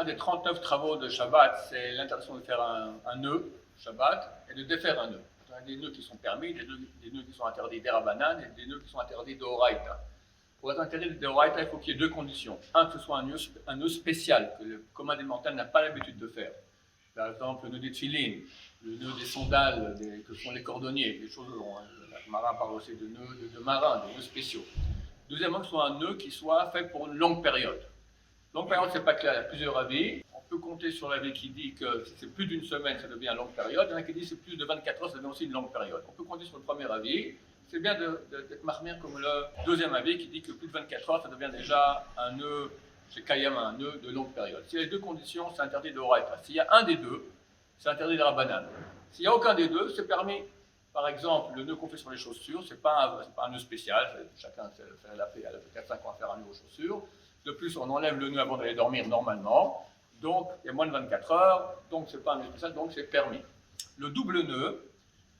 un des 39 travaux de Shabbat, c'est l'interdiction de faire un nœud, Shabbat, et de défaire un nœud. Il y a des nœuds qui sont permis, des nœuds qui sont interdits d'Erabanan, et des nœuds qui sont interdits d'Oraita. Pour être interdit d'Oraita, il faut qu'il y ait deux conditions. Un, que ce soit un nœud spécial, que le commun des montagnes n'a pas l'habitude de faire. Par exemple, le nœud des tefilines, le nœud des sandales, que font les cordonniers, des choses dont le marin parle aussi de nœuds de marins, de nœuds spéciaux. Deuxièmement, que ce soit un nœud qui soit fait pour une longue période. Longue période, c'est pas clair, il y a plusieurs avis. On peut compter sur l'avis qui dit que si c'est plus d'une semaine, ça devient une longue période. Il y en a qui disent que c'est plus de 24 heures, ça devient aussi une longue période. On peut compter sur le premier avis. C'est bien d'être marmire comme le deuxième avis qui dit que plus de 24 heures, ça devient déjà un nœud, c'est Kayam, un nœud de longue période. S'il y a les deux conditions, c'est interdit de Horaïta. S'il y a un des deux, c'est interdit de Rabbanan. S'il n'y a aucun des deux, c'est permis. Par exemple, le nœud qu'on fait sur les chaussures, c'est pas un nœud spécial. Chacun l'a fait, elle a fait 4-5 ans à faire un nœud aux chaussures. De plus, on enlève le nœud avant d'aller dormir normalement. Donc, il y a moins de 24 heures. Donc, ce n'est pas un nœud spécial, donc c'est permis. Le double nœud,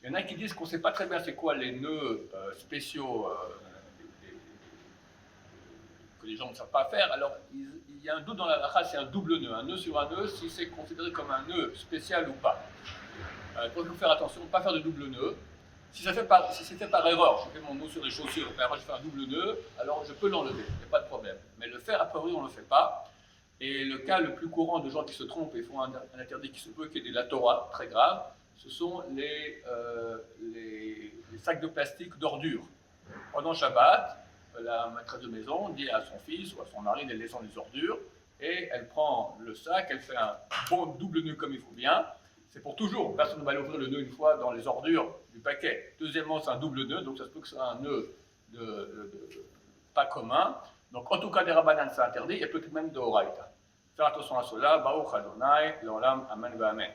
il y en a qui disent qu'on ne sait pas très bien c'est quoi les nœuds spéciaux que les gens ne savent pas faire. Alors, il y a un doute dans la halakha, c'est un double nœud. Un nœud sur un nœud, si c'est considéré comme un nœud spécial ou pas. Il faut faire attention, ne pas faire de double nœud. Si c'est fait par erreur, je fais mon nœud sur les chaussures, par erreur je fais un double nœud, alors je peux l'enlever, il n'y a pas de problème. Mais le faire, a priori, on ne le fait pas. Et le cas le plus courant de gens qui se trompent et font un interdit qui se peut, qui est de la Torah, très grave, ce sont les sacs de plastique d'ordures. Pendant Shabbat, la maîtresse de maison dit à son fils ou à son mari d'aller descendre les ordures, et elle prend le sac, elle fait un bon double nœud comme il faut bien. C'est pour toujours, personne ne va aller ouvrir le nœud une fois dans les ordures du paquet. Deuxièmement, c'est un double nœud, donc ça se peut que ce soit un nœud pas commun. Donc en tout cas, des Rabbanan, c'est interdit, et peut-être même de Horaïta. Faire attention à cela, Baruch Adonai, l'Olam, Amen, Amen.